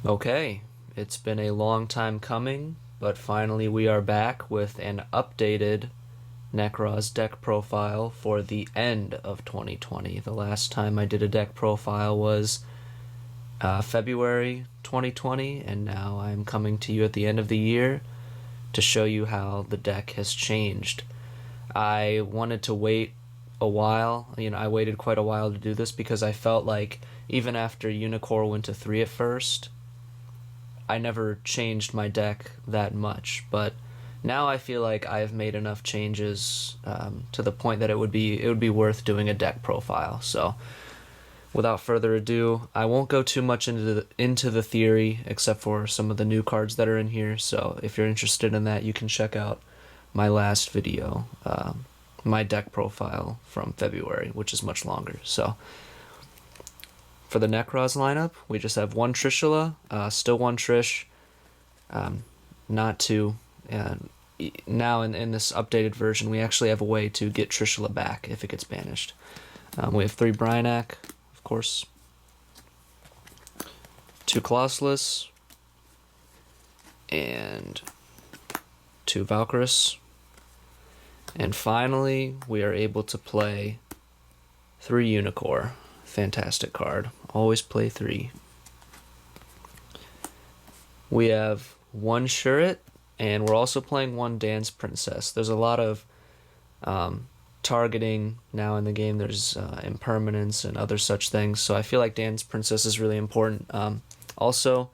Okay, it's been a long time coming, but finally we are back with an updated Nekroz deck profile for the end of 2020. The last time I did a deck profile was February 2020, and now I'm coming to you at the end of the year to show you how the deck has changed. I wanted to wait a while. I waited quite a while to do this because I felt like even after Unicorn went to 3 at first, I never changed my deck that much, but now I feel like I've made enough changes to the point that it would be worth doing a deck profile. So, without further ado, I won't go too much into the theory except for some of the new cards that are in here. So, if you're interested in that, you can check out my last video, my deck profile from February, which is much longer. So, for the Nekroz lineup, we just have one Trishula, still one Trish, not two. And now in this updated version, we actually have a way to get Trishula back if it gets banished. We have 3 Bryanak, of course, 2 Colossus, and 2 Valkyris. And finally, we are able to play 3 Unicorn. Fantastic card. Always play 3. We have 1 Shuret, and we're also playing 1 Dance Princess. There's a lot of targeting now in the game. There's impermanence and other such things, so I feel like Dance Princess is really important. Also,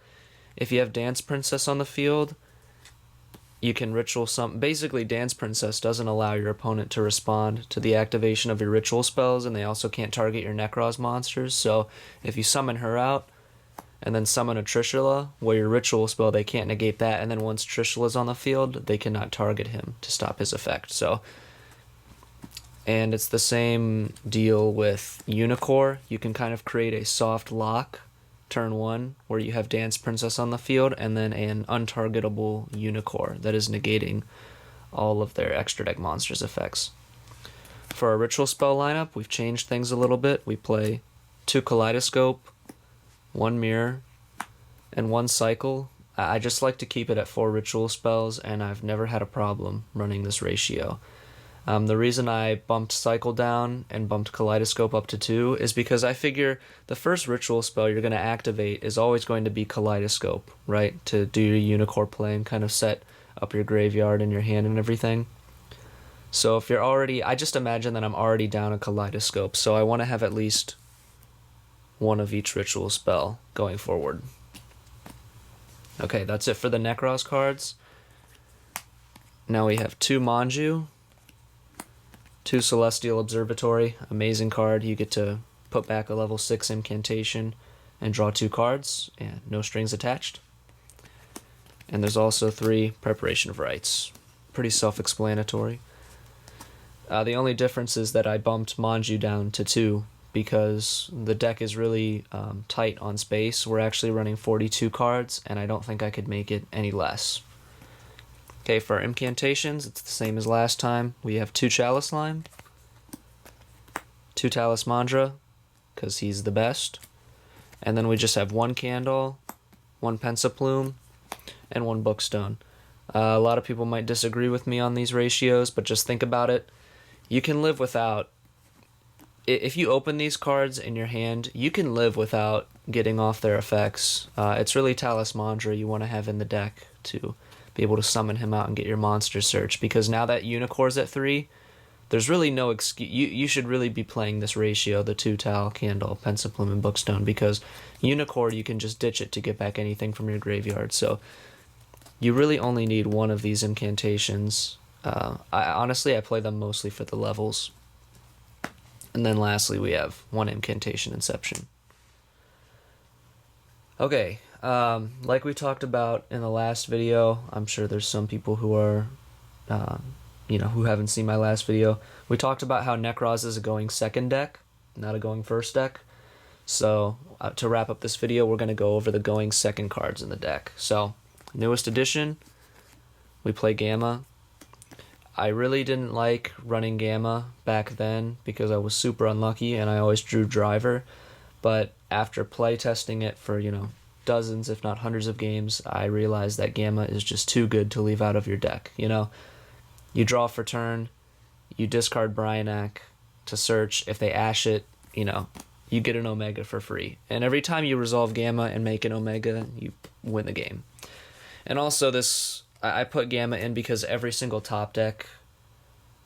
if you have Dance Princess on the field, you can ritual some. Basically, Dance Princess doesn't allow your opponent to respond to the activation of your ritual spells, and they also can't target your Nekroz monsters. So if you summon her out and then summon a Trishula, where your ritual spell, they can't negate that, and then once Trishula's on the field, they cannot target him to stop his effect. And it's the same deal with Unicorn. You can kind of create a soft lock turn 1 where you have Dance Princess on the field and then an untargetable Unicorn that is negating all of their extra deck monsters effects. For our ritual spell lineup, we've changed things a little bit. We play 2 Kaleidoscope, 1 Mirror, and 1 Cycle. I just like to keep it at 4 ritual spells, and I've never had a problem running this ratio. The reason I bumped Cycle down and bumped Kaleidoscope up to 2 is because I figure the first ritual spell you're going to activate is always going to be Kaleidoscope, right? To do your Unicorn play and kind of set up your graveyard and your hand and everything. So if you're already, I just imagine that I'm already down a Kaleidoscope, so I want to have at least 1 of each ritual spell going forward. Okay, that's it for the Nekroz cards. Now we have 2 Manju, 2 Celestial Observatory, amazing card. You get to put back a level 6 incantation and draw 2 cards, and no strings attached. And there's also 3 Preparation of Rites. Pretty self-explanatory. The only difference is that I bumped Manju down to 2 because the deck is really tight on space. We're actually running 42 cards, and I don't think I could make it any less. Okay, for our incantations, it's the same as last time. We have 2 Chalice Lime, 2 Talismandra, because he's the best. And then we just have 1 Candle, 1 Pensaplume, and 1 Bookstone. A lot of people might disagree with me on these ratios, but just think about it. You can live without... If you open these cards in your hand, you can live without getting off their effects. It's really Talismandra you want to have in the deck to be able to summon him out and get your monster search, because now that Unicorn's at 3, there's really no excuse. You should really be playing this ratio, the 2 Tal, Candle, Pensaplume, and Bookstone, because Unicorn, you can just ditch it to get back anything from your graveyard. So you really only need 1 of these incantations. I play them mostly for the levels. And then lastly, we have 1 Incantation Inception. Okay, like we talked about in the last video, I'm sure there's some people who are, who haven't seen my last video. We talked about how Nekroz is a going second deck, not a going first deck. So to wrap up this video, we're going to go over the going second cards in the deck. So, newest edition, we play Gamma. I really didn't like running Gamma back then because I was super unlucky and I always drew Driver. But after play testing it for, dozens, if not hundreds of games, I realized that Gamma is just too good to leave out of your deck. You know, you draw for turn, you discard Bryanak to search. If they ash it, you know, you get an Omega for free. And every time you resolve Gamma and make an Omega, you win the game. And also this, I put Gamma in because every single top deck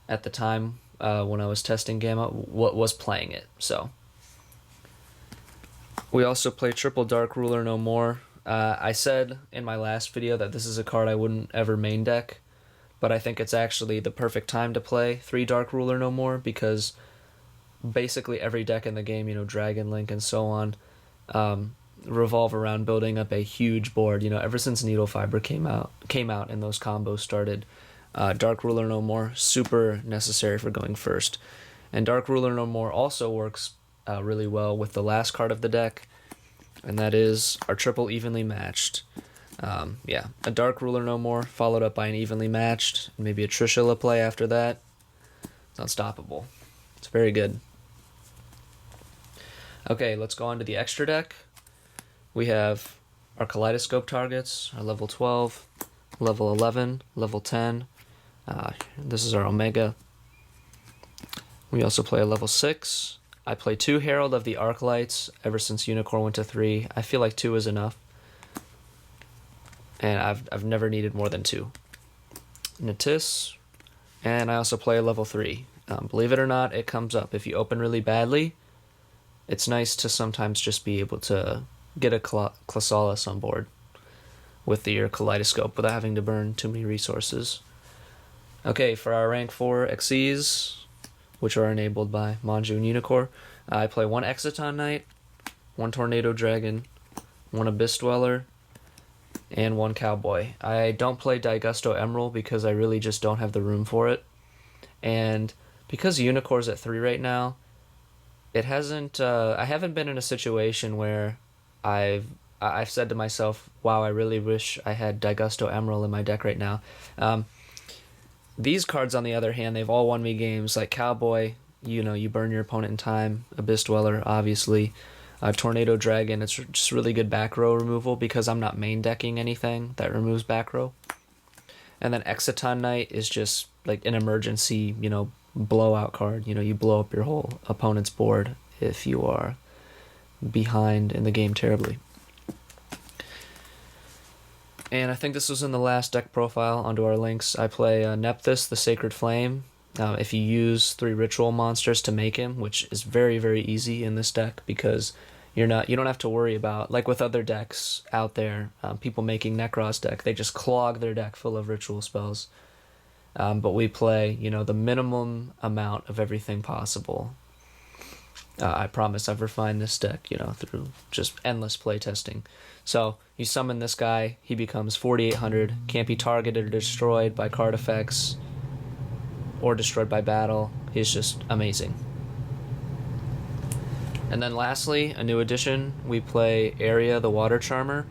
at the time when I was testing Gamma was playing it. So we also play triple Dark Ruler No More. I said in my last video that this is a card I wouldn't ever main deck, but I think it's actually the perfect time to play 3 Dark Ruler No More because basically every deck in the game, you know, Dragon Link and so on, revolve around building up a huge board. You know, ever since Needle Fiber came out and those combos started, Dark Ruler No More, super necessary for going first. And Dark Ruler No More also works really well with the last card of the deck, and that is our triple Evenly Matched. Yeah, a Dark Ruler No More followed up by an Evenly Matched, and maybe a Trishula play after that. It's unstoppable. It's very good. Okay, let's go on to the extra deck. We have our Kaleidoscope targets, our level 12, level 11, level 10. This is our Omega. We also play a level 6. I play 2 Herald of the Arclights ever since Unicorn went to 3. I feel like 2 is enough. And I've never needed more than 2. Natis. And I also play a level 3. Believe it or not, it comes up. If you open really badly, it's nice to sometimes just be able to get a Clasalis on board with your Kaleidoscope without having to burn too many resources. Okay, for our rank 4 Xyz, which are enabled by Manju and Unicorn, I play 1 Exciton Knight, 1 Tornado Dragon, 1 Abyss Dweller, and 1 Cowboy. I don't play Daigusto Emerald because I really just don't have the room for it. And because Unicorn's at 3 right now, it hasn't. I haven't been in a situation where I've said to myself, "Wow, I really wish I had Daigusto Emerald in my deck right now." These cards, on the other hand, they've all won me games. Like Cowboy, you know, you burn your opponent in time. Abyss Dweller, obviously. Tornado Dragon, it's just really good back row removal because I'm not main decking anything that removes back row. And then Exciton Knight is just like an emergency, you know, blowout card. You know, you blow up your whole opponent's board if you are behind in the game terribly. And I think this was in the last deck profile onto our links. I play Nephthys, the Sacred Flame. If you use 3 ritual monsters to make him, which is very, very easy in this deck because you don't have to worry about, like with other decks out there, people making Nekroz deck, they just clog their deck full of ritual spells. But we play, you know, the minimum amount of everything possible. I promise I've refined this deck, you know, through just endless playtesting. So you summon this guy, he becomes 4,800, can't be targeted or destroyed by card effects or destroyed by battle. He's just amazing. And then lastly, a new addition, we play Area, the Water Charmer.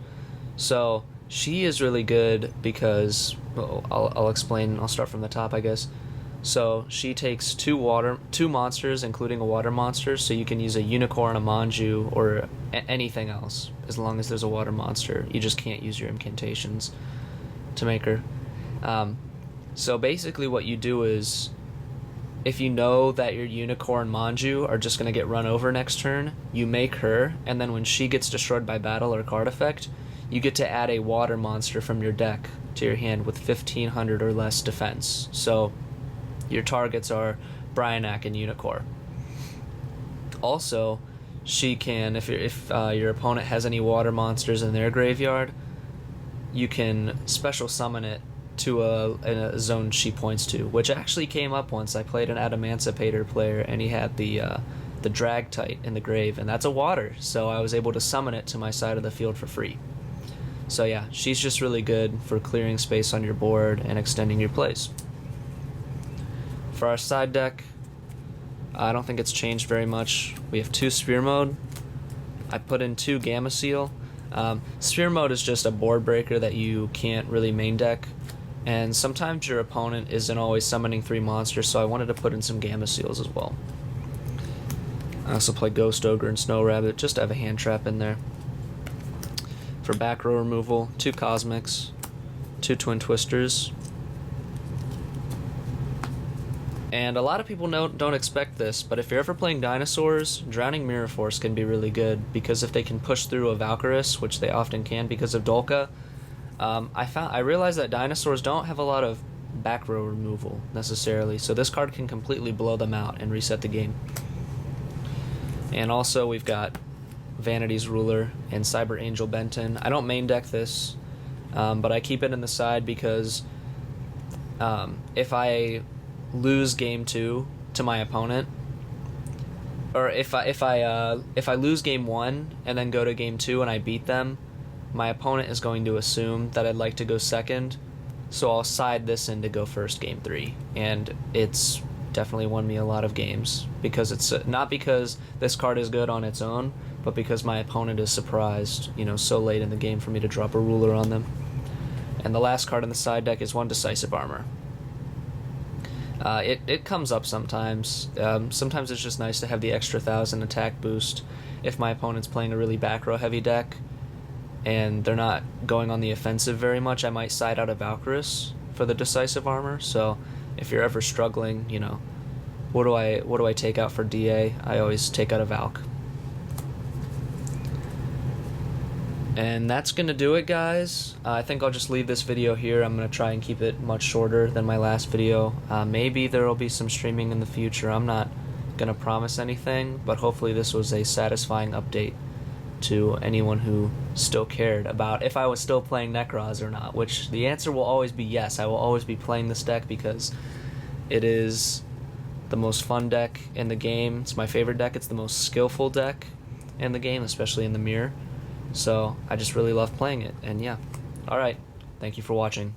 So she is really good because, well, I'll explain, I'll start from the top, I guess. So she takes 2 monsters, including a water monster, so you can use a Unicorn, a Manju, or anything else, as long as there's a water monster. You just can't use your incantations to make her. So basically what you do is, if you know that your Unicorn Manju are just going to get run over next turn, you make her, and then when she gets destroyed by battle or card effect, you get to add a water monster from your deck to your hand with 1,500 or less defense. So your targets are Bryanak and Unicorn. Also, she can, if your opponent has any water monsters in their graveyard, you can special summon it to a zone she points to, which actually came up once. I played an Adamancipator player, and he had the Dragtite in the grave, and that's a water, so I was able to summon it to my side of the field for free. So yeah, she's just really good for clearing space on your board and extending your plays. For our side deck, I don't think it's changed very much. We have 2 Spear Mode. I put in 2 Gamma Seal. Spear Mode is just a board breaker that you can't really main deck, and sometimes your opponent isn't always summoning 3 monsters, so I wanted to put in some Gamma Seals as well. I also play Ghost Ogre and Snow Rabbit just to have a hand trap in there. for back row removal, 2 Cosmics, 2 Twin Twisters. And a lot of people don't expect this, but if you're ever playing dinosaurs, Drowning Mirror Force can be really good, because if they can push through a Valkyrus, which they often can because of Dolka, I realized that dinosaurs don't have a lot of back row removal necessarily, so this card can completely blow them out and reset the game. And also we've got Vanity's Ruler and Cyber Angel Benton. I don't main deck this, but I keep it in the side because if I lose game 2 to my opponent, or if I lose game 1 and then go to game 2 and I beat them, my opponent is going to assume that I'd like to go second, so I'll side this in to go first game 3, and it's definitely won me a lot of games, because it's not because this card is good on its own, but because my opponent is surprised, so late in the game for me to drop a ruler on them. And the last card in the side deck is 1 Decisive Armor. It comes up sometimes. Sometimes it's just nice to have the extra 1,000 attack boost if my opponent's playing a really back row heavy deck and they're not going on the offensive very much. I might side out a Valkyrus for the Decisive Armor. So if you're ever struggling, what do I take out for DA? I always take out a Valk. And that's going to do it, guys. I think I'll just leave this video here. I'm going to try and keep it much shorter than my last video. Maybe there will be some streaming in the future. I'm not going to promise anything, but hopefully this was a satisfying update to anyone who still cared about if I was still playing Nekroz or not, which the answer will always be yes. I will always be playing this deck because it is the most fun deck in the game. It's my favorite deck. It's the most skillful deck in the game, especially in the mirror. So I just really love playing it, and yeah. Alright, thank you for watching.